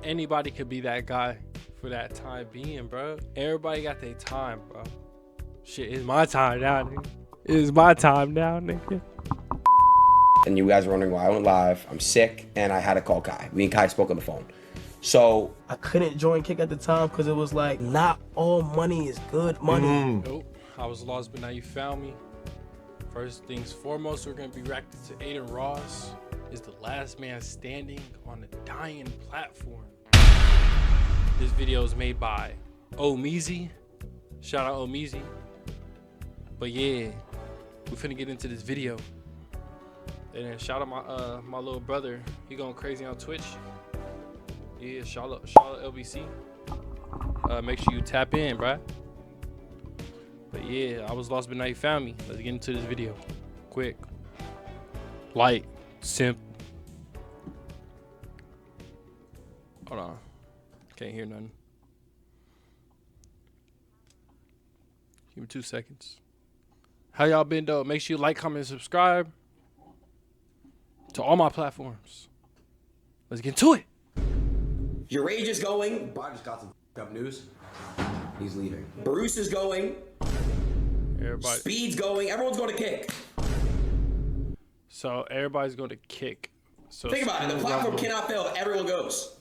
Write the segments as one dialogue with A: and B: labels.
A: anybody could be that guy for that time being, bro. Everybody got their time, bro. Shit, it's my time now, nigga. It's my time now, nigga.
B: And you guys are wondering why I went live. I'm sick, and I had to call Kai. Me and Kai spoke on the phone. So
C: I couldn't join Kick at the time because it was like, not all money is good money.
A: Nope, I was lost, but now you found me. First things foremost, we're gonna be reacting to Adin Ross is the last man standing on a dying platform. This video is made by Omeezy. Shout out Omeezy. But yeah, we finna get into this video. And then shout out my little brother. He going crazy on Twitch. Yeah, shout out LBC. Make sure you tap in, bruh. But yeah, I was lost, but now you found me. Let's get into this video. Quick. Light. Simp. Hold on. Can't hear nothing. Give me 2 seconds. How y'all been, though? Make sure you like, comment, and subscribe to all my platforms. Let's get into it.
B: your rage is going. Bart just got some up news. He's leaving. Bruce is going.
A: Everybody.
B: Speed's going. Everyone's going to Kick.
A: So everybody's going to Kick. So
B: think about it. The platform cannot fail if everyone goes.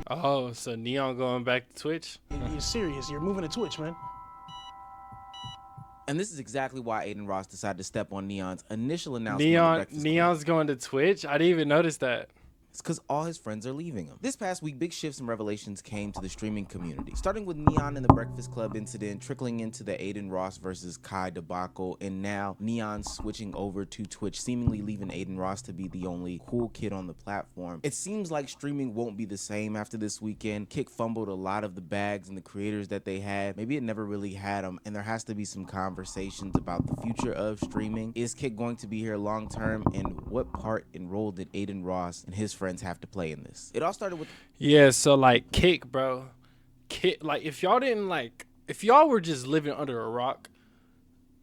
A: Oh, so Neon going back to Twitch?
C: You're serious. You're moving to Twitch, man.
D: And this is exactly why Adin Ross decided to step on Neon's initial announcement.
A: Neon's going to Twitch? I didn't even notice that.
D: It's because all his friends are leaving him. This past week, big shifts and revelations came to the streaming community, starting with Neon and the Breakfast Club incident, trickling into the Adin Ross versus Kai debacle, and now Neon switching over to Twitch, seemingly leaving Adin Ross to be the only cool kid on the platform. It seems like streaming won't be the same after this weekend. Kick fumbled a lot of the bags and the creators that they had. Maybe it never really had them, and there has to be some conversations about the future of streaming. Is Kick going to be here long term, and what part and role did Adin Ross and his friends have to play in this? It all started with
A: so like Kick, bro. Kick, like if y'all were just living under a rock,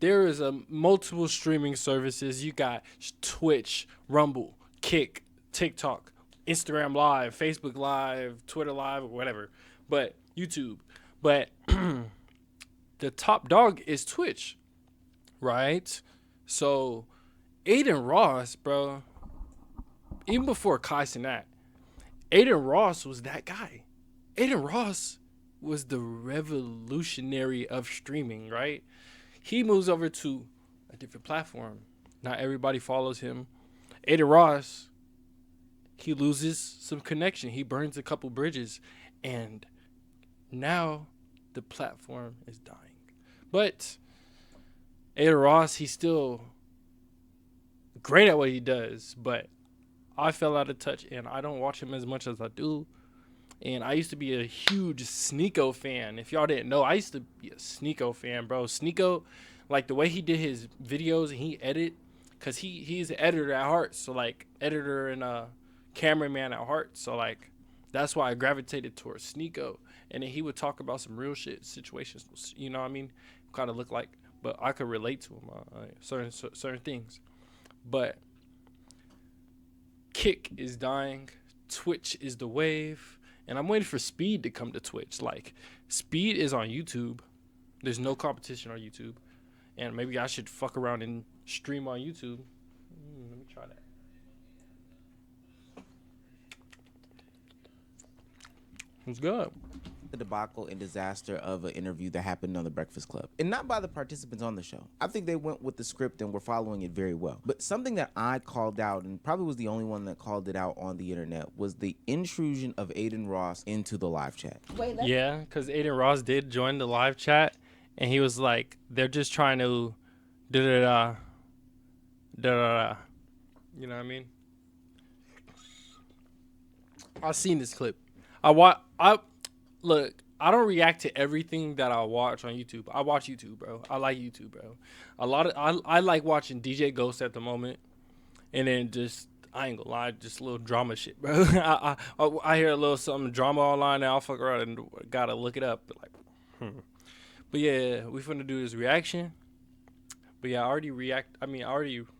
A: there is a multiple streaming services. You got Twitch, Rumble, Kick, TikTok, Instagram Live, Facebook Live, Twitter Live, or whatever, but YouTube. But the top dog is Twitch, right? So Adin Ross, bro, even before Kai Cenat, Adin Ross was that guy. Adin Ross was the revolutionary of streaming, right? He moves over to a different platform. Not everybody follows him. Adin Ross, he loses some connection. He burns a couple bridges, and now the platform is dying. But Adin Ross, he's still great at what he does, but I fell out of touch, and I don't watch him as much as I do. And I used to be a huge Sneeko fan. If y'all didn't know, I used to be a Sneeko fan, bro. Sneeko, like the way he did his videos and he edit, because he's an editor at heart. So, like, editor and a cameraman at heart. So, like, that's why I gravitated towards Sneeko. And then he would talk about some real shit situations, you know what I mean? Kind of look like, but I could relate to him, certain things. But Kick is dying. Twitch is the wave. And I'm waiting for Speed to come to Twitch. Like, Speed is on YouTube. There's no competition on YouTube. And maybe I should fuck around and stream on YouTube. Let me try that. What's good?
D: the debacle and disaster of an interview that happened on the Breakfast Club, and not by the participants on the show. I think they went with the script and were following it very well. But something that I called out, and probably was the only one that called it out on the internet, was the intrusion of Adin Ross into the live chat.
A: Yeah, because Adin Ross did join the live chat, and he was like, they're just trying to da-da-da, da-da-da. You know what I mean? I've seen this clip. Look, I don't react to everything that I watch on YouTube. I watch YouTube, bro. I like YouTube, bro. I like watching DJ Ghost at the moment, and then just, I ain't gonna lie, just a little drama shit, bro. I hear a little something drama online, and I'll fuck around and gotta look it up. But yeah, we finna do this reaction. But yeah, I already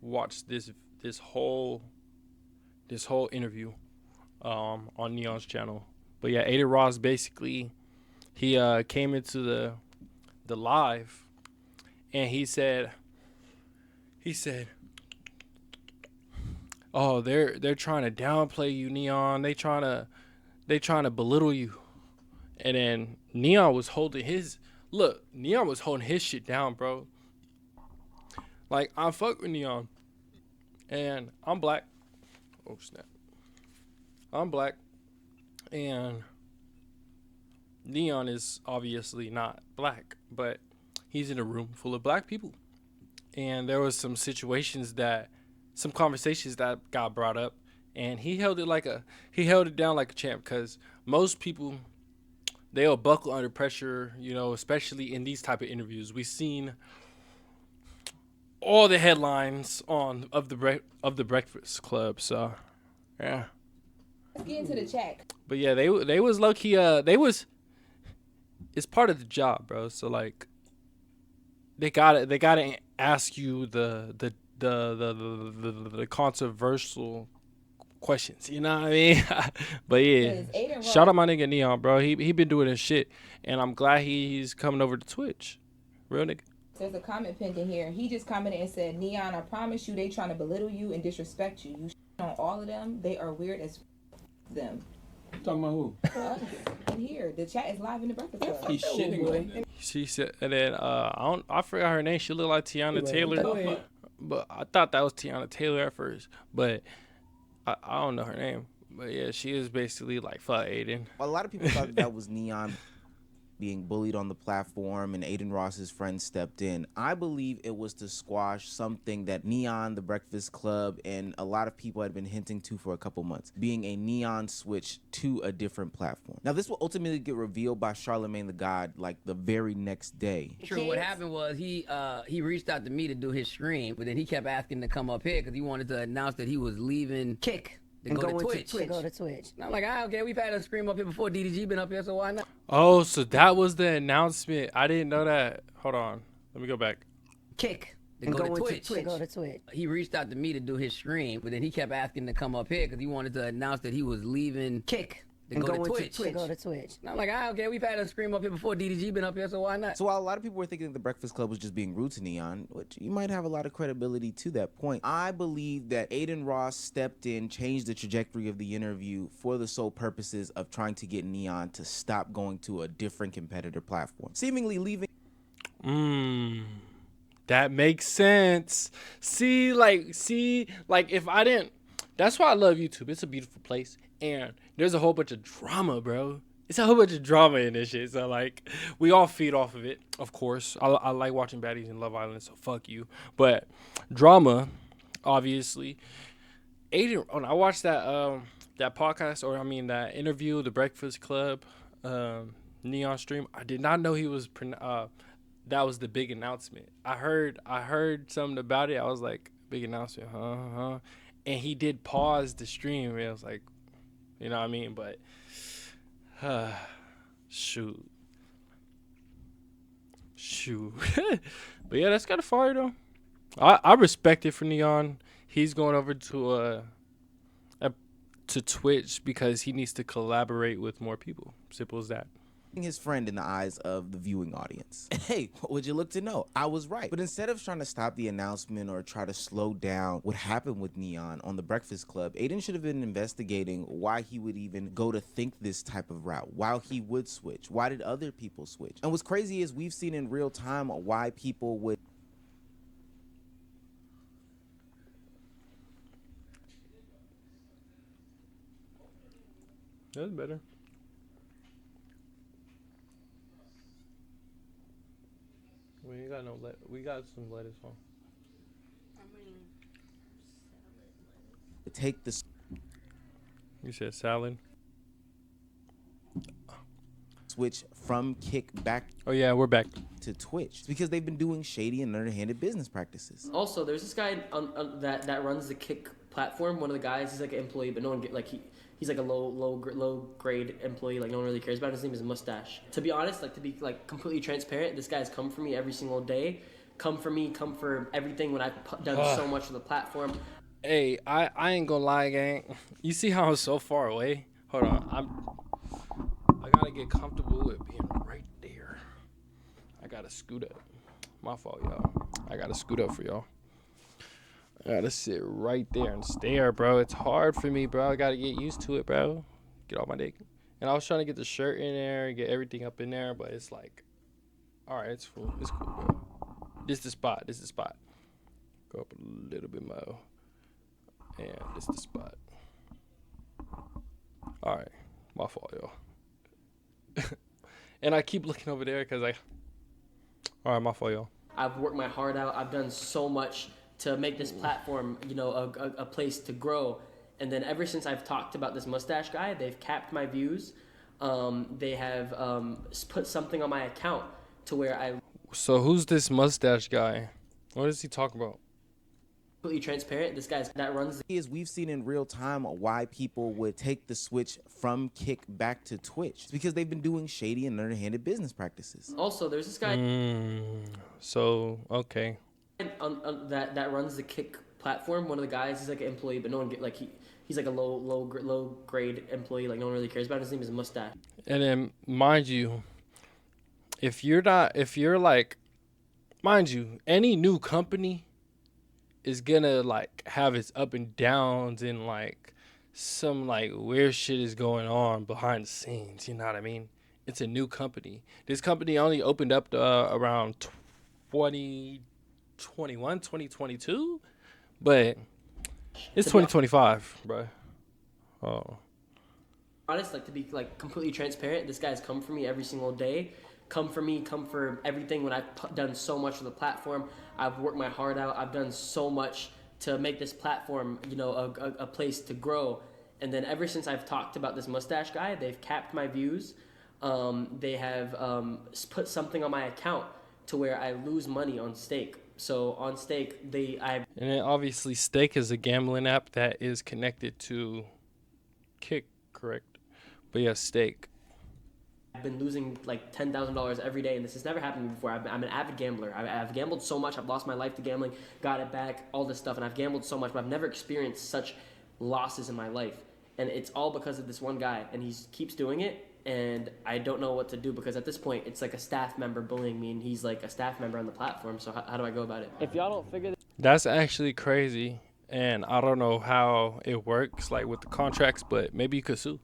A: watched this whole interview on Neon's channel. But yeah, Adin Ross basically he came into the live and he said, "Oh, they're trying to downplay you, Neon. They trying to belittle you." And then Neon was holding his shit down, bro. Like, I fuck with Neon, and I'm black. Oh snap! I'm black, and Neon is obviously not black, but he's in a room full of black people, and there was some conversations that got brought up, and he held it down like a champ, because most people, they'll buckle under pressure, especially in these type of interviews. We've seen all the headlines of the Breakfast Club, so yeah.
E: Let's get into the chat.
A: But yeah, they was low key. It's part of the job, bro. So like, they gotta ask you the controversial questions. You know what I mean? But yeah, shout out my nigga Neon, bro. He been doing his shit, and I'm glad he's coming over to Twitch. Real nigga.
E: There's a comment pinned in here. He just commented and said, "Neon, I promise you, they trying to belittle you and disrespect you. You on all of them. They are weird as them."
F: Talking about who?
E: In here, the chat is live in the Breakfast Club.
F: He's shitting on them.
A: She said, and then I forgot her name. She looked like Tiana Taylor, but I thought that was Tiana Taylor at first, but I don't know her name. But yeah, she is basically like, fuck Adin.
D: A lot of people thought that was Neon being bullied on the platform and Adin Ross's friends stepped in. I believe it was to squash something that Neon, the Breakfast Club, and a lot of people had been hinting to for a couple months, being a Neon switch to a different platform. Now, this will ultimately get revealed by Charlemagne the God like the very next day.
G: True. What happened was he reached out to me to do his stream, but then he kept asking to come up here because he wanted to announce that he was leaving Kick. And go to Twitch. Go to Twitch. And I'm like, okay, we've had a stream up here before. DDG been up here, so why not?
A: Oh, so that was the announcement. I didn't know that. Hold on. Let me go back.
G: Kick. Then go to Twitch. Go to Twitch. He reached out to me to do his stream, but then he kept asking to come up here because he wanted to announce that he was leaving Kick. Then go to Twitch. Go to Twitch. And I'm like, okay, we've had a stream up here before. DDG been up here, so why not?
D: So while a lot of people were thinking that the Breakfast Club was just being rude to Neon, which you might have a lot of credibility to that point, I believe that Adin Ross stepped in, changed the trajectory of the interview for the sole purposes of trying to get Neon to stop going to a different competitor platform, seemingly leaving.
A: That makes sense. See, if I didn't, that's why I love YouTube. It's a beautiful place. And there's a whole bunch of drama, bro. It's a whole bunch of drama in this shit. So, like, we all feed off of it, of course. I like watching baddies in Love Island, so fuck you. But drama, obviously. Adin, when I watched that podcast, that interview, The Breakfast Club, Neon stream, I did not know he was, that was the big announcement. I heard something about it. I was like, big announcement, huh? And he did pause the stream. And I was like, you know what I mean? But, shoot. But yeah, that's kind of fire though. I respect it for Neon. He's going over to Twitch because he needs to collaborate with more people. Simple as that.
D: His friend in the eyes of the viewing audience. Hey, what would you look to know? I was right. But instead of trying to stop the announcement or try to slow down what happened with Neon on the Breakfast Club, Adin should have been investigating why he would even go to think this type of route, why he would switch, why did other people switch. And what's crazy is we've seen in real time why people would.
A: That's better. We ain't got no we got some lettuce on.
D: Take this.
A: You said salad.
D: Switch from Kick back.
A: Oh yeah, we're back
D: to Twitch because they've been doing shady and underhanded business practices.
H: Also, there's this guy that runs the Kick platform. One of the guys, he's like an employee, but no one he's like a low grade employee. Like no one really cares about him. His name is Mustache. To be honest, to be completely transparent, this guy's come for me every single day come for me, come for everything when I've done so much for the platform.
A: Hey, I ain't gonna lie, gang. You see how I'm so far away? Hold on, I gotta get comfortable with being right there. I gotta scoot up. My fault, y'all. I gotta scoot up for y'all. I gotta sit right there and stare, bro. It's hard for me, bro. I gotta get used to it, bro. Get off my dick. And I was trying to get the shirt in there and get everything up in there, but it's like, all right, it's cool. It's cool, bro. This is the spot. This is the spot. Go up a little bit more. And this is the spot. All right. My fault, y'all. And I keep looking over there because all right, my fault, y'all.
H: I've worked my heart out. I've done so much to make this platform, a place to grow. And then ever since I've talked about this mustache guy, they've capped my views. They have put something on my account to where I
A: So who's this mustache guy? What is he talking about?
H: completely transparent. This guy's that runs.
D: Is we've seen in real time why people would take the switch from Kick back to Twitch. It's because they've been doing shady and underhanded business practices.
H: Also, there's this guy
A: So, okay.
H: that runs the Kick platform. One of the guys, he's like an employee, but no one he's like a low grade employee. Like no one really cares about him. His name is Mustache.
A: And then, mind you, mind you, any new company is gonna like have its up and downs and like some like weird shit is going on behind the scenes. You know what I mean? It's a new company. This company only opened up around 2021, 2022, but it's 2025, bro. Oh.
H: Honest, like to be like completely transparent, this guy's come for me every single day. Come for me, come for everything when I've done so much for the platform. I've worked my heart out. I've done so much to make this platform, a place to grow. And then ever since I've talked about this mustache guy, they've capped my views. They have put something on my account to where I lose money on stake. So on stake,
A: and then obviously Stake is a gambling app that is connected to Kick, correct? But yeah, Stake.
H: I've been losing like $10,000 every day, and this has never happened to me before. I'm an avid gambler. I've gambled so much. I've lost my life to gambling, got it back, all this stuff, and I've gambled so much, but I've never experienced such losses in my life. And it's all because of this one guy, and he keeps doing it, and I don't know what to do because at this point, it's like a staff member bullying me, and he's like a staff member on the platform, so how do I go about it?
F: If y'all don't figure
A: That's actually crazy, and I don't know how it works, like with the contracts, but maybe you could sue.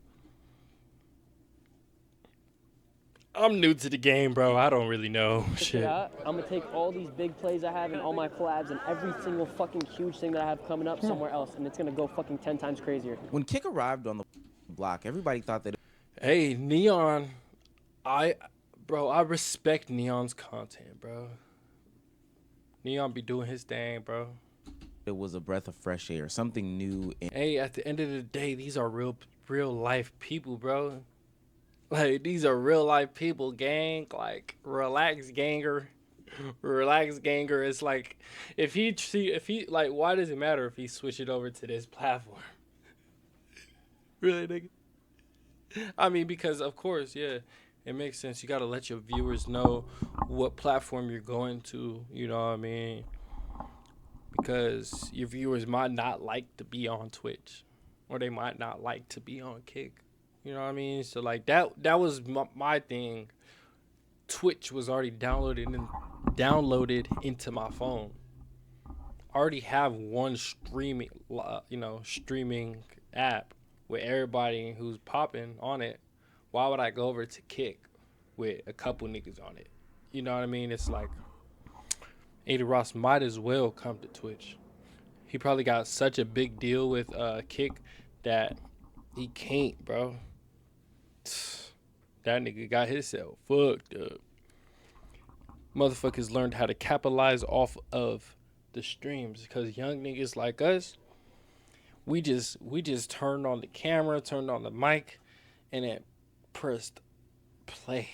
A: I'm new to the game, bro. I don't really know shit.
F: I'm gonna take all these big plays I have and all my collabs and every single fucking huge thing that I have coming up somewhere else, and it's gonna go fucking 10 times crazier.
D: When Kick arrived on the block, everybody thought that
A: Hey, Neon, I respect Neon's content, bro. Neon be doing his thing, bro.
D: it was a breath of fresh air, something new.
A: Hey, at the end of the day, these are real life people, bro. Like, these are real life people, gang. Like, relax, ganger. Relax, ganger. It's like, if he, like, why does it matter if he switch it over to this platform? Really, nigga? I mean, because, of course, yeah, it makes sense. You got to let your viewers know what platform you're going to, you know what I mean? Because your viewers might not like to be on Twitch, or they might not like to be on Kick. You know what I mean? So like that was my thing. Twitch was already downloaded into my phone. I already have one streaming app with everybody who's popping on it. Why would I go over to Kick with a couple niggas on it? You know what I mean? It's like Adin Ross might as well come to Twitch. He probably got such a big deal with Kick that he can't, bro. That nigga got himself fucked up. Motherfuckers learned how to capitalize off of the streams because young niggas like us, we just turned on the camera, turned on the mic, and then pressed play.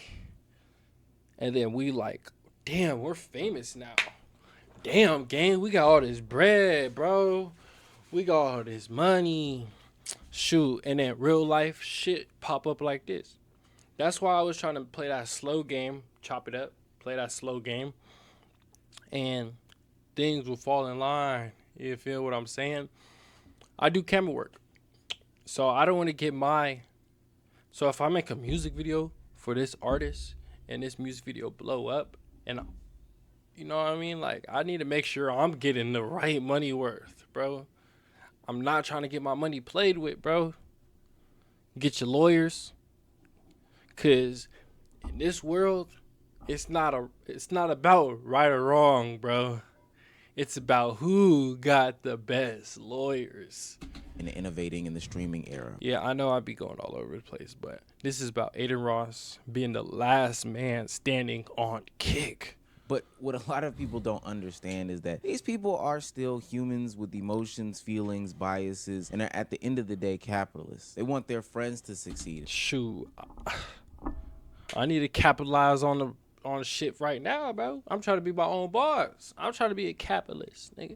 A: And then we like, damn, we're famous now. Damn, gang, we got all this bread, bro. We got all this money. Shoot, and then real life shit pop up like this. That's why I was trying to play that slow game, chop it up, play that slow game. and things will fall in line. You feel what I'm saying? I do camera work. So I don't want to get my. So if I make a music video for this artist and this music video blow up, and you know what I mean? Like, I need to make sure I'm getting the right money worth, bro. I'm not trying to get my money played with, bro. Get your lawyers. Cause in this world, it's not about right or wrong, bro. It's about who got the best lawyers.
D: And innovating in the streaming era.
A: Yeah, I know I'd be going all over the place, but this is about Adin Ross being the last man standing on Kick.
D: But what a lot of people don't understand is that these people are still humans with emotions, feelings, biases, and are at the end of the day capitalists. They want their friends to succeed.
A: Shoot, I need to capitalize on the shit right now, bro. I'm trying to be my own boss. I'm trying to be a capitalist, nigga.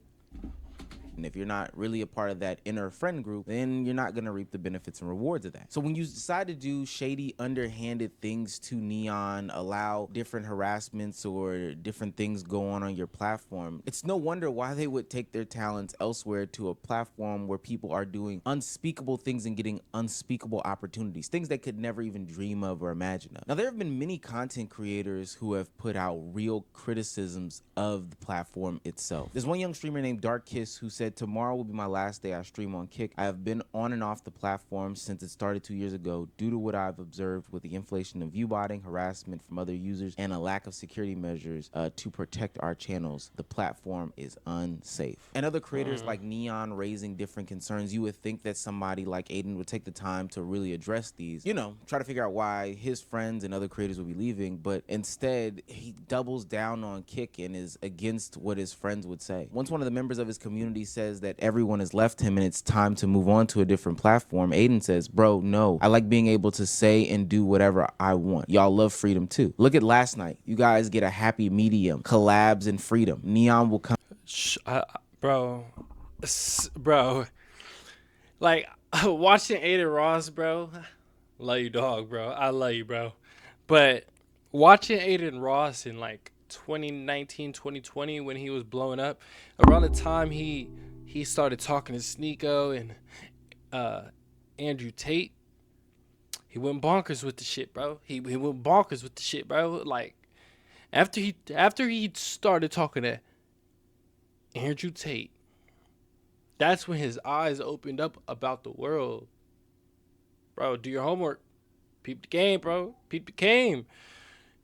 D: And if you're not really a part of that inner friend group, then you're not going to reap the benefits and rewards of that. So when you decide to do shady, underhanded things to Neon, allow different harassments or different things go on your platform, it's no wonder why they would take their talents elsewhere to a platform where people are doing unspeakable things and getting unspeakable opportunities, things they could never even dream of or imagine of. Now, there have been many content creators who have put out real criticisms of the platform itself. There's one young streamer named Dark Kiss who said, "Tomorrow will be my last day I stream on Kick. I have been on and off the platform since it started 2 years ago due to what I've observed with the inflation of viewbotting, harassment from other users, and a lack of security measures to protect our channels. The platform is unsafe." And other creators like Neon raising different concerns. You would think that somebody like Adin would take the time to really address these, you know, try to figure out why his friends and other creators will be leaving, but instead he doubles down on Kick and is against what his friends would say. Once one of the members of his community says that everyone has left him and it's time to move on to a different platform, Adin says, "Bro, no. I like being able to say and do whatever I want. Y'all love freedom too. Look at last night. You guys get a happy medium, collabs and freedom. Neon will come."
A: Bro, like watching Adin Ross, bro. Love you, dog, bro. I love you, bro. But watching Adin Ross in like 2019, 2020 when he was blowing up, around the time he started talking to Sneeko and Andrew Tate, he went bonkers with the shit, bro. He went bonkers with the shit, bro. Like after he started talking to Andrew Tate, that's when his eyes opened up about the world. Bro, do your homework. Peep the game, bro. Peep the game.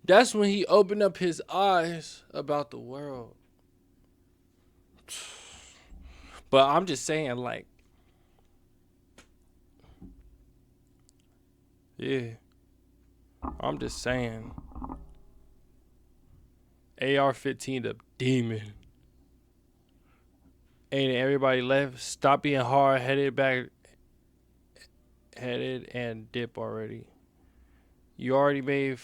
A: That's when he opened up his eyes about the world. But I'm just saying, like, yeah. I'm just saying. AR-15 the demon. Ain't everybody left? Stop being hard-headed, back-headed, and dip already. You already made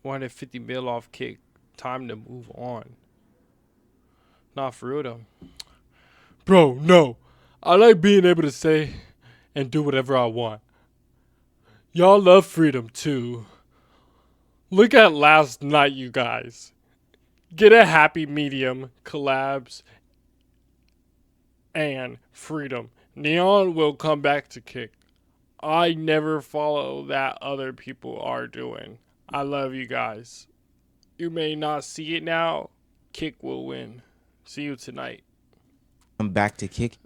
A: 150 mil off Kick. Time to move on. Not for real though. Bro, no. I like being able to say and do whatever I want. Y'all love freedom too. Look at last night, you guys. Get a happy medium, collabs, and freedom. Neon will come back to Kick. I never follow that other people are doing. I love you guys. You may not see it now. Kick will win. See you tonight.
D: I'm back to Kick.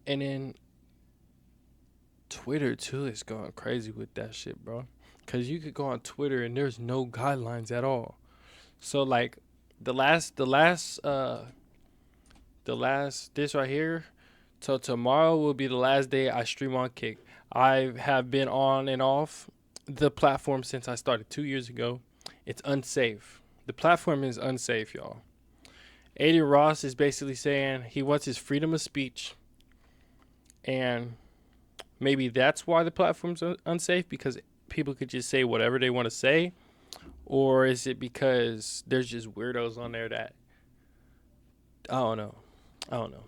A: And then Twitter too is going crazy with that shit, bro. Cause you could go on Twitter and there's no guidelines at all. So like the last this right here. So tomorrow will be the last day I stream on Kick. I have been on and off the platform since I started 2 years ago. It's unsafe. The platform is unsafe, y'all. Adin Ross is basically saying he wants his freedom of speech. And maybe that's why the platform's unsafe, because people could just say whatever they want to say. Or is it because there's just weirdos on there that, I don't know.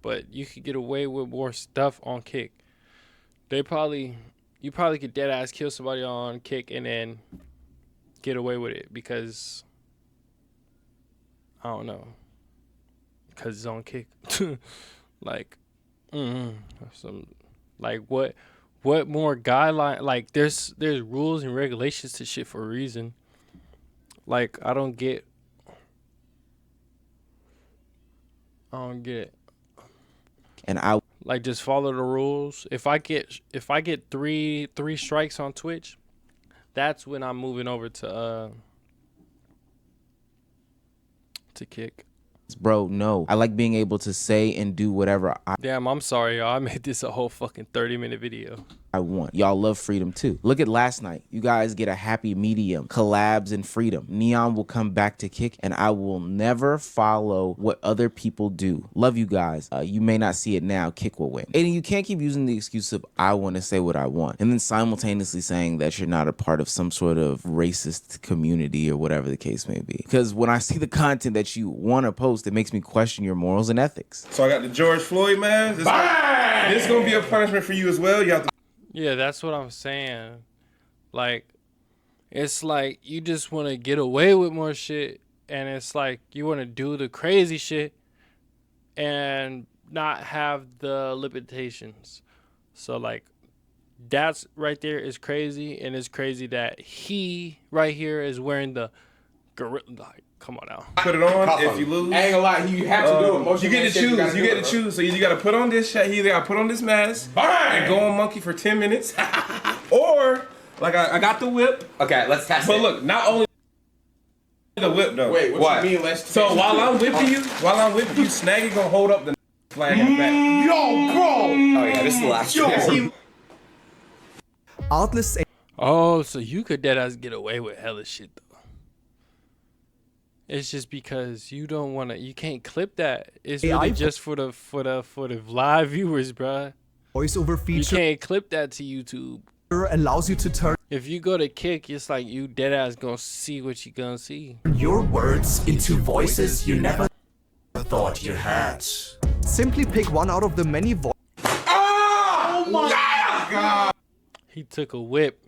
A: But you could get away with more stuff on Kick. You probably could dead ass kill somebody on Kick and then get away with it because I don't know. Because it's on Kick. Like, some, like, what more guideline? Like, there's rules and regulations to shit for a reason. Like, I don't get it.
D: And I
A: Like, just follow the rules. If I get three strikes on Twitch, that's when I'm moving over to Kick.
D: bro, no. I like being able to say and do whatever
A: Damn, I'm sorry, y'all. I made this a whole fucking 30-minute video.
D: I want. Y'all love freedom too. Look at last night. You guys get a happy medium, collabs and freedom. Neon will come back to Kick, and I will never follow what other people do. Love you guys. You may not see it now. Kick will win. And you can't keep using the excuse of I want to say what I want, and then simultaneously saying that you're not a part of some sort of racist community or whatever the case may be. Because when I see the content that you want to post, it makes me question your morals and ethics.
I: So I got the George Floyd mask. This is gonna be a punishment for you as well. You have to.
A: Yeah, that's what I'm saying. Like, it's like you just want to get away with more shit, and it's like you want to do the crazy shit and not have the limitations. So, like, that's right there is crazy, and it's crazy that he right here is wearing the gorilla. Like, come on now.
I: Put it on if you lose.
B: I ain't gonna lie, you have to do it.
I: You get to choose. You get to choose. So you got to put on this shit. You either got to put on this mask and go on monkey for 10 minutes, or like I got the whip.
B: Okay, let's test it.
I: But look, not only the whip though.
B: Wait, what you mean?
I: So while I'm whipping you, Snaggy gonna hold up the flag in the back.
B: Yo, bro. Oh yeah, this is the last one.
J: Artless.
A: Oh, so you could deadass get away with hella shit though. It's just because you don't want to. You can't clip that. It's really just for the live viewers, bruh.
J: Voiceover feature.
A: You can't clip that to YouTube.
J: Allows you to turn
A: If you go to Kick, it's like you deadass gonna see what you gonna see.
J: your words into voices you never thought you had. Simply pick one out of the many voices.
I: Oh my God!
A: He took a whip.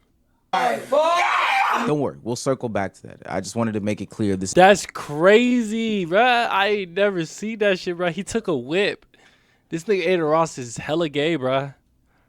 D: Don't worry, we'll circle back to that. I just wanted to make it clear this
A: That's crazy, bruh. I ain't never seen that shit, bruh. He took a whip. This nigga Adin Ross is hella gay, bruh.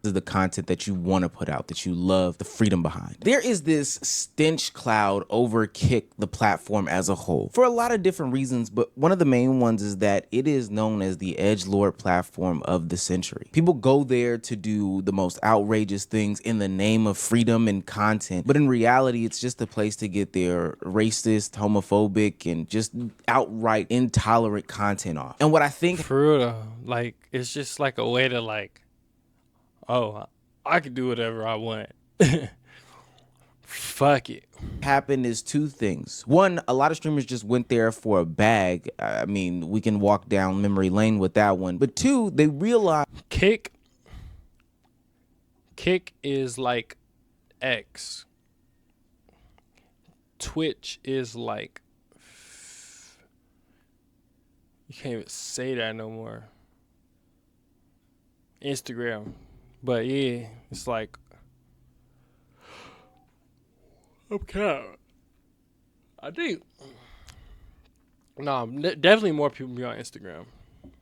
D: is the content that you want to put out, that you love, the freedom behind. There is this stench cloud over Kick, the platform as a whole, for a lot of different reasons, but one of the main ones is that it is known as the edgelord platform of the century. People go there to do the most outrageous things in the name of freedom and content, but in reality, it's just a place to get their racist, homophobic, and just outright intolerant content off. And what I think,
A: for real though, like, it's just like a way to like, oh, I can do whatever I want. Fuck it.
D: Happened is two things. One, a lot of streamers just went there for a bag. I mean, we can walk down memory lane with that one. But two, they realized
A: Kick is like X. Twitch is like, you can't even say that no more. Instagram. But yeah, it's like, okay. I think, no, definitely more people be on Instagram.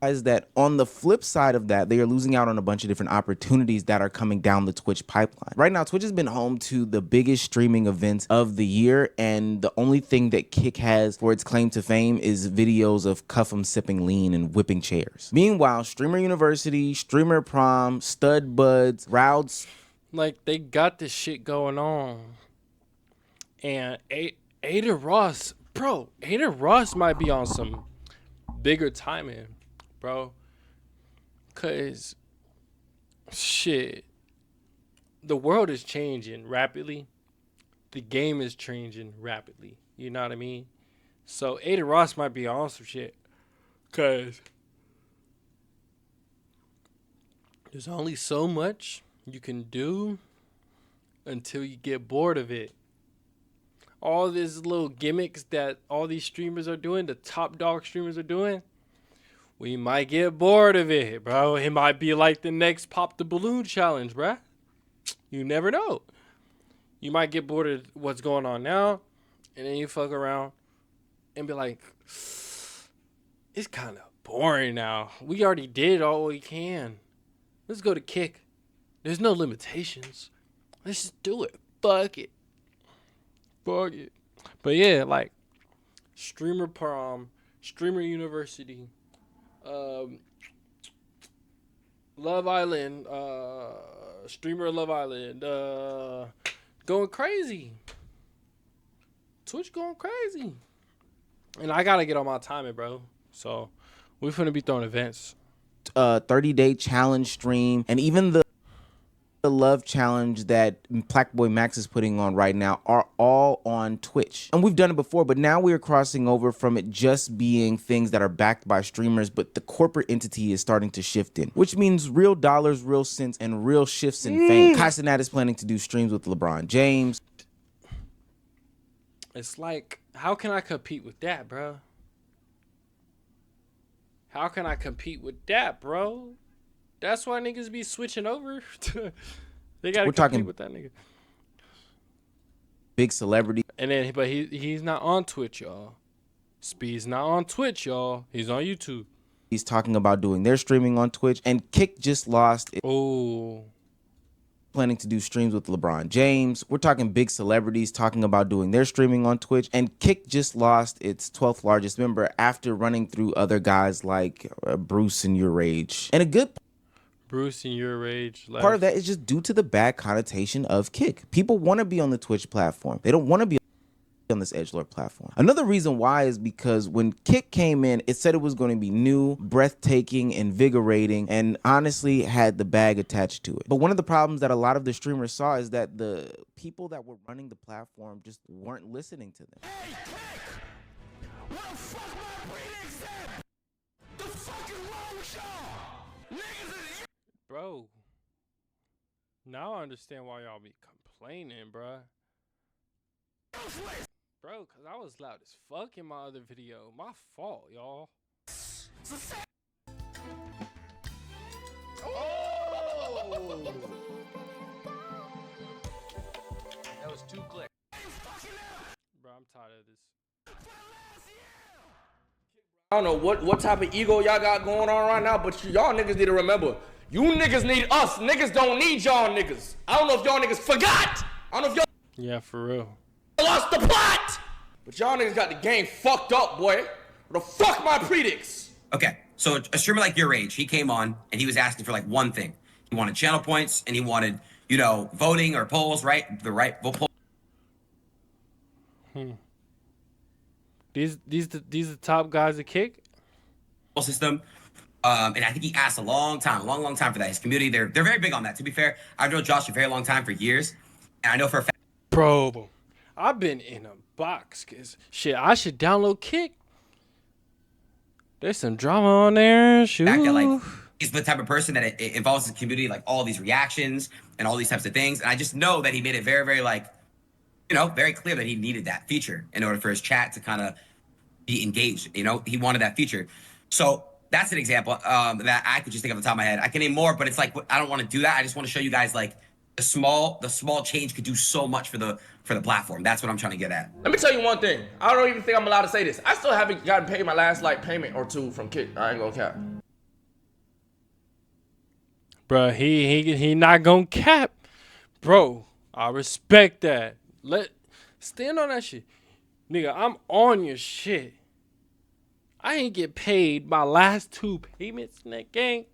D: is that on the flip side of that, they are losing out on a bunch of different opportunities that are coming down the Twitch pipeline. Right now, Twitch has been home to the biggest streaming events of the year, and the only thing that Kick has for its claim to fame is videos of Cuff'em sipping lean and whipping chairs. Meanwhile, Streamer University, Streamer Prom, Stud Buds, Rouds,
A: like, they got this shit going on. And Adin Ross, bro, Adin Ross might be on some bigger timing, bro. Cause shit, the world is changing rapidly. The game is changing rapidly. You know what I mean? So Adin Ross might be on some shit. Cause there's only so much you can do until you get bored of it. All these little gimmicks that all these streamers are doing, the top dog streamers are doing, we might get bored of it, bro. It might be like the next Pop the Balloon challenge, bro. You never know. You might get bored of what's going on now, and then you fuck around and be like, it's kind of boring now. We already did all we can. Let's go to Kick. There's no limitations. Let's just do it. Fuck it. Fuck it. But yeah, like streamer prom, streamer university, Love Island, streamer Love Island, going crazy. Twitch going crazy. And I gotta get on my timing, bro. So we finna be throwing events.
D: 30-day challenge stream, and even the love challenge that Blackboy Max is putting on right now are all on Twitch. And we've done it before, but now we are crossing over from it just being things that are backed by streamers, but the corporate entity is starting to shift in, which means real dollars, real cents, and real shifts in fame. Kai Cenat is planning to do streams with LeBron James.
A: It's like, how can I compete with that, bro? How can I compete with that, bro? That's why niggas be switching over. They gotta compete with that nigga.
D: Big celebrity.
A: And then, but he's not on Twitch, y'all. Speed's not on Twitch, y'all. He's on YouTube.
D: He's talking about doing their streaming on Twitch, and Kick just lost.
A: Oh.
D: Planning to do streams with LeBron James. We're talking big celebrities talking about doing their streaming on Twitch, and Kick just lost its 12th largest member after running through other guys like Bruce and Your Rage. And a good
A: Bruce and Your Rage.
D: Part of that is just due to the bad connotation of Kick. People want to be on the Twitch platform. They don't want to be on this edgelord platform. Another reason why is because when Kick came in, it said it was going to be new, breathtaking, invigorating, and honestly had the bag attached to it. But one of the problems that a lot of the streamers saw is that the people that were running the platform just weren't listening to them. Hey, Kick! What the fuck my predicts at? The fuck is wrong with y'all? Niggas is...
A: Bro, now I understand why y'all be complaining, bruh. Bro, because I was loud as fuck in my other video. My fault, y'all.
K: Oh! That was 2 clicks.
A: Bro, I'm tired of this.
K: I don't know what type of ego y'all got going on right now, but y'all niggas need to remember, you niggas need us. Niggas don't need y'all niggas. I don't know if y'all niggas forgot. I don't know if y'all...
A: Yeah, for real.
K: Lost the plot! But y'all niggas got the game fucked up, boy. What the fuck my predicts?
B: Okay, so a streamer like Your Age, he came on and he was asking for like one thing. He wanted channel points and he wanted, you know, voting or polls, right? The right vote poll.
A: These the top guys at Kick?
B: System. And I think he asked a long time for that. His community, they're very big on that. To be fair, I've known Josh a very long time, for years. And I know for a fact.
A: Bro, I've been in a box, cause shit, I should download Kick. There's some drama on there. Shoot.
B: That, like, he's the type of person that it involves his community, like all these reactions and all these types of things. And I just know that he made it very, very, like, you know, very clear that he needed that feature in order for his chat to kind of be engaged. You know, he wanted that feature. So that's an example that I could just think of off the top of my head. I can name more, but it's like, I don't want to do that. I just want to show you guys, like, the small change could do so much for the platform. That's what I'm trying to get at.
K: Let me tell you one thing. I don't even think I'm allowed to say this. I still haven't gotten paid my last like payment or two from Kick. I ain't gonna cap.
A: Bro, he not gonna cap. Bro, I respect that. Stand on that shit. Nigga, I'm on your shit. I ain't get paid my last 2 payments in that gang.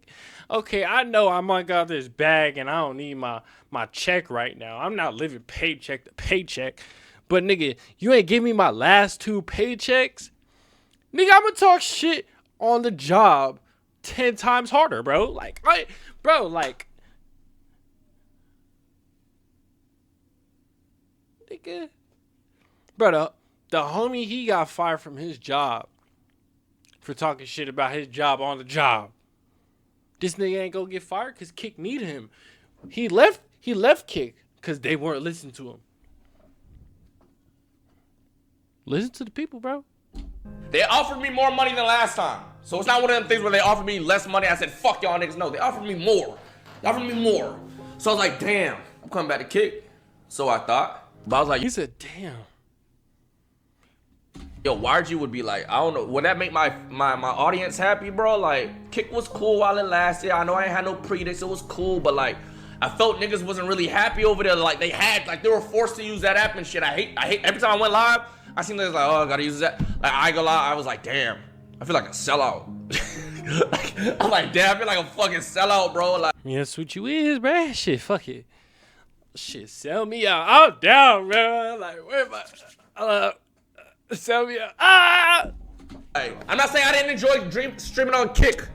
A: Okay, I know I might got this bag and I don't need my check right now. I'm not living paycheck to paycheck. But nigga, you ain't give me my last 2 paychecks? Nigga, I'ma talk shit on the job 10 times harder, bro. Like, nigga. Bro, the homie, he got fired from his job for talking shit about his job on the job. This nigga ain't gonna get fired because Kick needed him. He left Kick because they weren't listening to him. Listen to the people, bro.
K: They offered me more money than last time. So it's not one of them things where they offered me less money. I said, fuck y'all niggas. No, they offered me more. They offered me more. So I was like, damn, I'm coming back to Kick. So I thought. But I was like,
A: you said, damn.
K: Yo, YG would be like, I don't know, would that make my audience happy, bro? Like, Kick was cool while it lasted. I know I ain't had no predicts, it was cool, but like, I felt niggas wasn't really happy over there. Like they were forced to use that app and shit. I hate every time I went live, I seen niggas like, oh, I gotta use that. Like I ain't gonna lie, I was like, damn, I feel like a sellout. I'm like, damn, I feel like a fucking sellout, bro. Like,
A: yeah, that's what you is, bruh. Shit, fuck it. Shit, sell me out. I'm down, bro. Like, where am I? Sell me out. Ah!
K: Hey, I'm not saying I didn't enjoy streaming on Kick,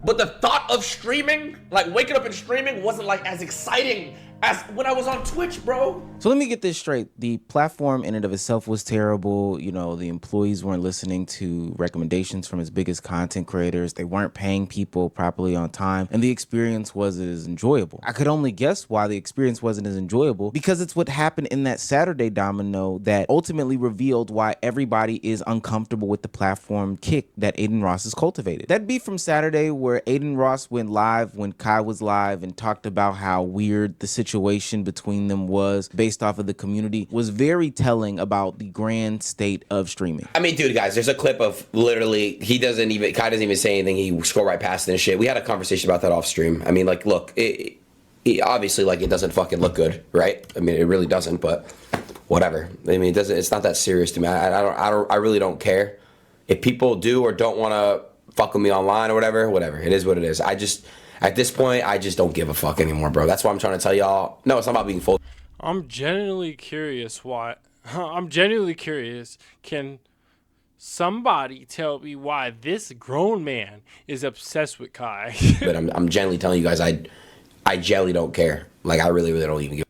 K: but the thought of streaming, like waking up and streaming, wasn't like as exciting as when I was on Twitch, bro.
D: So let me get this straight. The platform in and of itself was terrible. You know, the employees weren't listening to recommendations from its biggest content creators. They weren't paying people properly on time, and the experience wasn't as enjoyable. I could only guess why the experience wasn't as enjoyable, because it's what happened in that Saturday domino that ultimately revealed why everybody is uncomfortable with the platform Kick that Adin Ross has cultivated. That beef from Saturday where Adin Ross went live when Kai was live and talked about how weird the situation between them was based off of the community was very telling about the grand state of streaming.
L: I mean, dude, guys, there's a clip of literally, Kai doesn't even say anything. He scrolled right past it and shit. We had a conversation about that off stream. I mean, like, look, it obviously, like, it doesn't fucking look good, right? I mean, it really doesn't, but whatever. I mean, it's not that serious to me. I really don't care. If people do or don't want to fuck with me online or whatever. It is what it is. At this point, I just don't give a fuck anymore, bro. That's why I'm trying to tell y'all. No, it's not about being full.
A: I'm genuinely curious why. I'm genuinely curious. Can somebody tell me why this grown man is obsessed with Kai?
L: But I'm genuinely telling you guys, I genuinely don't care. Like, I really don't even give.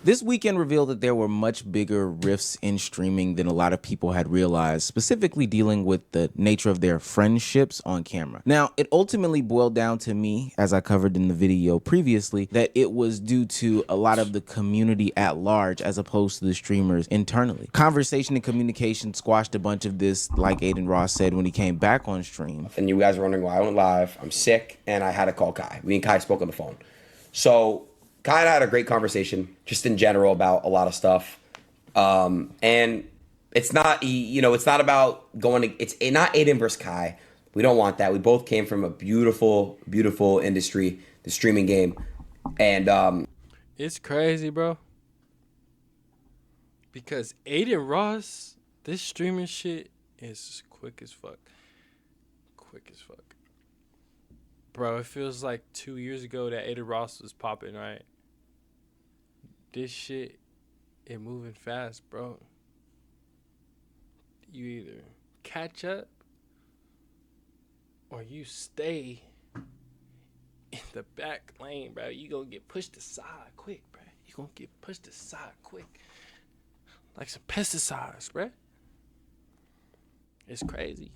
D: This weekend revealed that there were much bigger rifts in streaming than a lot of people had realized, specifically dealing with the nature of their friendships on camera. Now, it ultimately boiled down to me, as I covered in the video previously, that it was due to a lot of the community at large as opposed to the streamers internally. Conversation and communication squashed a bunch of this, like Adin Ross said when he came back on stream.
L: And you guys are wondering why I went live. I'm sick, and I had to call Kai. Me and Kai spoke on the phone. So Kai and I had a great conversation, just in general, about a lot of stuff. And it's not, it's not about it's not Adin versus Kai. We don't want that. We both came from a beautiful, beautiful industry, the streaming game. And
A: it's crazy, bro. Because Adin Ross, this streaming shit is quick as fuck. Quick as fuck. Bro, it feels like 2 years ago that Adin Ross was popping, right? This shit, it moving fast, bro. You either catch up or you stay in the back lane, bro. You gonna get pushed aside quick, bro. You gonna get pushed aside quick. Like some pesticides, bro. It's crazy.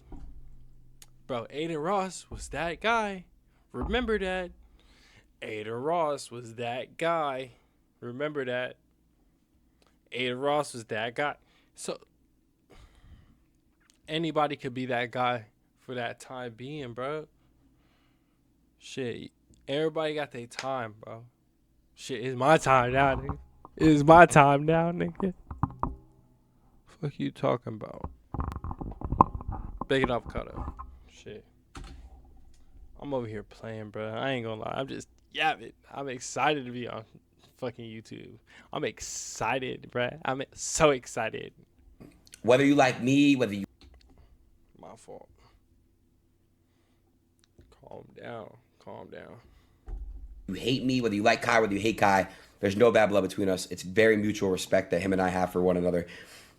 A: Bro, Adin Ross was that guy. Remember that. Adin Ross was that guy. Remember that. Adin Ross was that guy. So anybody could be that guy for that time being, bro. Shit, everybody got their time, bro. Shit, it's my time now, nigga. It's my time now, nigga. Fuck you talking about? Bacon avocado. Shit. I'm over here playing, bro. I ain't gonna lie. I'm just yapping. I'm excited to be on fucking YouTube. I'm excited, bruh. I'm so excited.
L: Whether you like me, whether you...
A: My fault. Calm down. Calm down.
L: You hate me, whether you like Kai, whether you hate Kai, there's no bad blood between us. It's very mutual respect that him and I have for one another.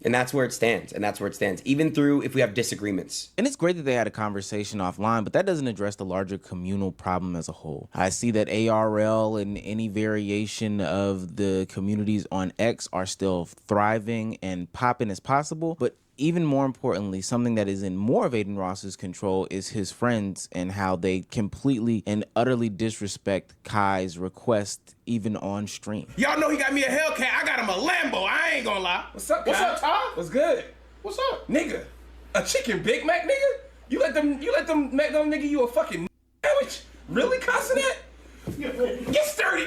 L: And that's where it stands. And that's where it stands. Even through if we have disagreements.
D: And it's great that they had a conversation offline, but that doesn't address the larger communal problem as a whole. I see that ARL and any variation of the communities on X are still thriving and popping as possible. But even more importantly, something that is in more of Adin Ross's control is his friends and how they completely and utterly disrespect Kai's request even on stream.
I: Y'all know he got me a Hellcat. I got him a Lambo. I ain't gonna lie. What's up, Kai? What's up, Tom? What's good? What's up? Nigga, a chicken Big Mac, nigga? You let them nigga you a fucking sandwich? Really, Cassinet? Get sturdy.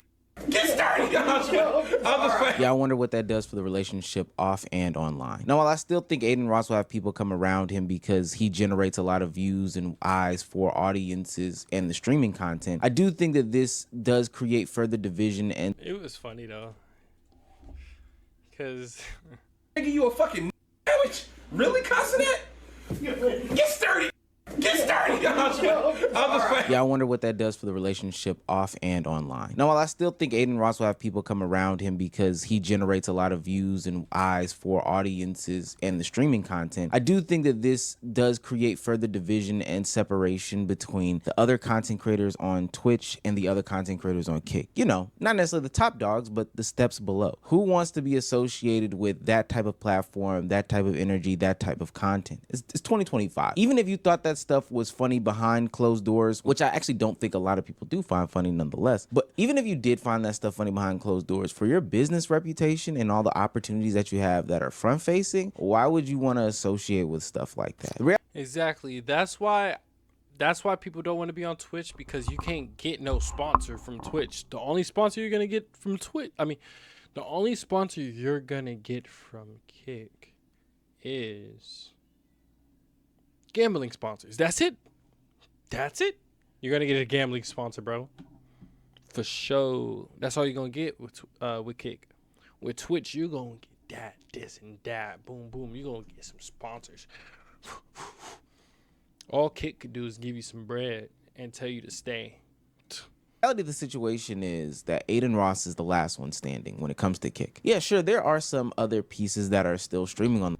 I: Get started.
D: Yeah, I wonder what that does for the relationship off and online. Now, while I still think Adin Ross will have people come around him because he generates a lot of views and eyes for audiences and the streaming content, I do think that this does create further division. And
A: it was funny though, because
I: nigga, you a fucking sandwich? Really cussing it? Get sturdy. Get started.
D: Yeah, I wonder what that does for the relationship off and online. Now, while I still think Adin Ross will have people come around him because he generates a lot of views and eyes for audiences and the streaming content, I do think that this does create further division and separation between the other content creators on Twitch and the other content creators on Kick. You know, not necessarily the top dogs, but the steps below. Who wants to be associated with that type of platform, that type of energy, that type of content? It's 2025. Even if you thought that stuff was funny behind closed doors, which I actually don't think a lot of people do find funny nonetheless, but even if you did find that stuff funny behind closed doors, for your business reputation and all the opportunities that you have that are front facing, why would you want to associate with stuff like that?
A: Exactly. That's why people don't want to be on Twitch, because you can't get no sponsor from Twitch. The only sponsor you're gonna get from Twitch, the only sponsor you're gonna get from Kick is gambling sponsors. That's it. You're gonna get a gambling sponsor, bro. For sure. That's all you're gonna get with Kick. With Twitch, you're gonna get that, this, and that. Boom, boom. You're gonna get some sponsors. All Kick could do is give you some bread and tell you to stay.
D: The reality of the situation is that Adin Ross is the last one standing when it comes to Kick. Yeah, sure, there are some other pieces that are still streaming on.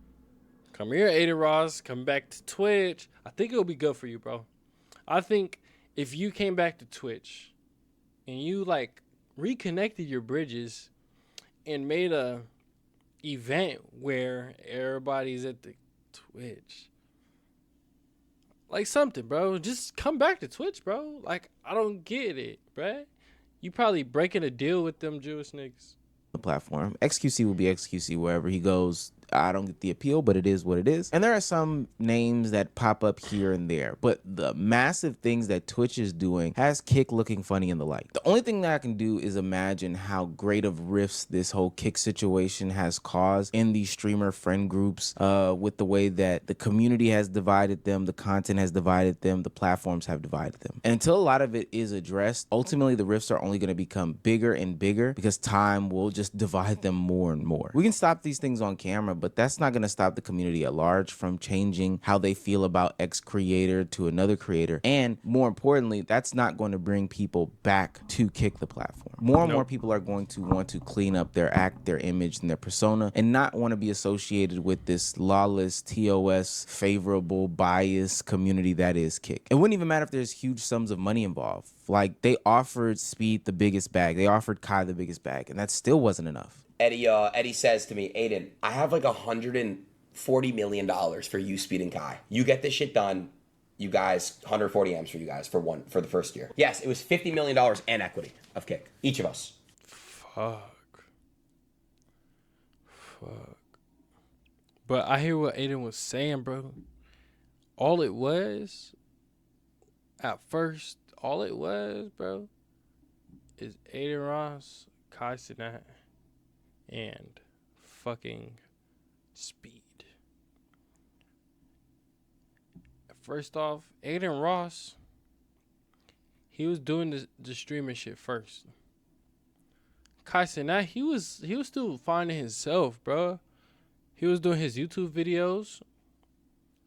A: Come here, Adin Ross. Come back to Twitch. I think it'll be good for you, bro. I think if you came back to Twitch and you like reconnected your bridges and made a event where everybody's at the Twitch, like something, bro. Just come back to Twitch, bro. Like, I don't get it, bro. You probably breaking a deal with them Jewish niggas.
D: The platform. XQC will be XQC wherever he goes. I don't get the appeal, but it is what it is. And there are some names that pop up here and there, but the massive things that Twitch is doing has Kick looking funny in the light. The only thing that I can do is imagine how great of rifts this whole Kick situation has caused in these streamer friend groups, with the way that the community has divided them, the content has divided them, the platforms have divided them. And until a lot of it is addressed, ultimately the rifts are only going to become bigger and bigger because time will just divide them more and more. We can stop these things on camera, but that's not going to stop the community at large from changing how they feel about X creator to another creator. And more importantly, that's not going to bring people back to Kick the platform. More and more people are going to want to clean up their act, their image, and their persona, and not want to be associated with this lawless, TOS, favorable, biased community that is Kick. It wouldn't even matter if there's huge sums of money involved. Like, they offered Speed the biggest bag. They offered Kai the biggest bag, and that still wasn't enough.
L: Eddie says to me, Adin, I have like $140 million for you, Speed, and Kai. You get this shit done. You guys, 140 M's for you guys for the first year. Yes, it was $50 million and equity of Kick, each of us.
A: Fuck. But I hear what Adin was saying, bro. All it was, bro, is Adin Ross, Kai Cenat, and fucking Speed. First off, Adin Ross, he was doing the streaming shit first. Kai Cenat, he was still finding himself, bro. He was doing his YouTube videos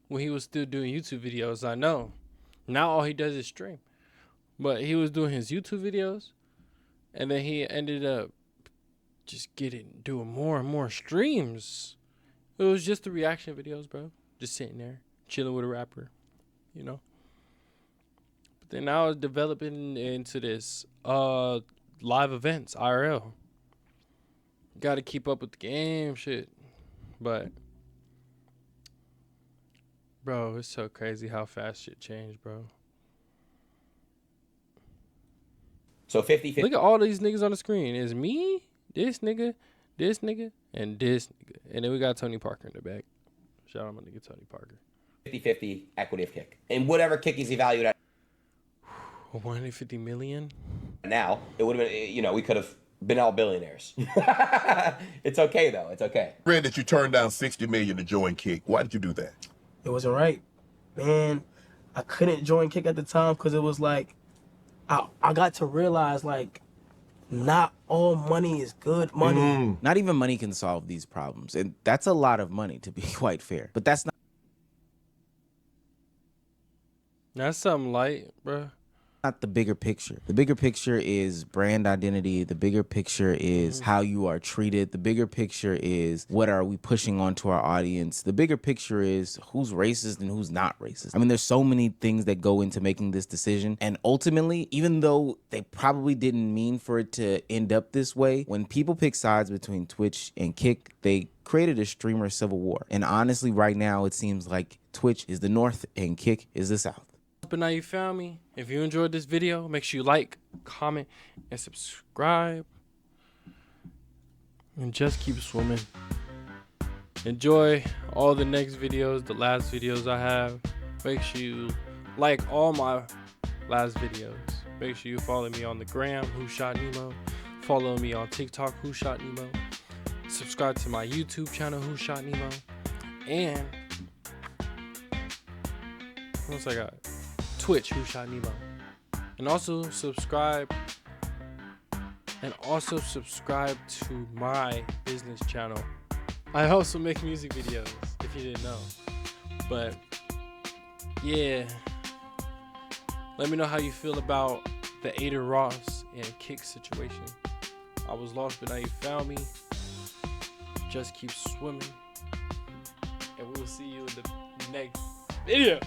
A: when he was still doing YouTube videos. I know. Now all he does is stream. But he was doing his YouTube videos, and then he ended up just doing more and more streams. It was just the reaction videos, bro. Just sitting there, chilling with a rapper, you know. But then now it's developing into this live events, IRL. Got to keep up with the game, shit. But, bro, it's so crazy how fast shit changed, bro.
L: So 50-50.
A: Look at all these niggas on the screen. It's me, this nigga, and this nigga. And then we got Tony Parker in the back. Shout out my nigga Tony Parker.
L: 50-50 equity of Kick. And whatever Kick is evaluated at
A: 150 million?
L: now, it would have been, we could have been all billionaires. It's okay though. It's okay.
M: Read that you turned down $60 million to join Kick. Why did you do that?
C: It wasn't right. Man, I couldn't join Kick at the time because it was like, I got to realize, like, not all money is good money.
D: Not even money can solve these problems. And that's a lot of money, to be quite fair. But that's
A: something light, bro.
D: Not the bigger picture. The bigger picture is brand identity. The bigger picture is how you are treated. The bigger picture is what are we pushing onto our audience. The bigger picture is who's racist and who's not racist. I mean, there's so many things that go into making this decision. And ultimately, even though they probably didn't mean for it to end up this way, when people pick sides between Twitch and Kick, they created a streamer civil war. And honestly, right now, it seems like Twitch is the North and Kick is the South.
A: But now you found me. If you enjoyed this video, make sure you like, comment, and subscribe. And just keep swimming. Enjoy all the next videos, the last videos I have. Make sure you like all my last videos. Make sure you follow me on the gram, Who Shot Nemo. Follow me on TikTok, Who Shot Nemo. Subscribe to my YouTube channel, Who Shot Nemo. And what else I got? Twitch, Who Shot Nemo. And also subscribe to my business channel. I also make music videos, if you didn't know. But yeah, let me know how you feel about the Adin Ross and Kick situation. I was lost, but now you found me. Just keep swimming, and we will see you in the next video.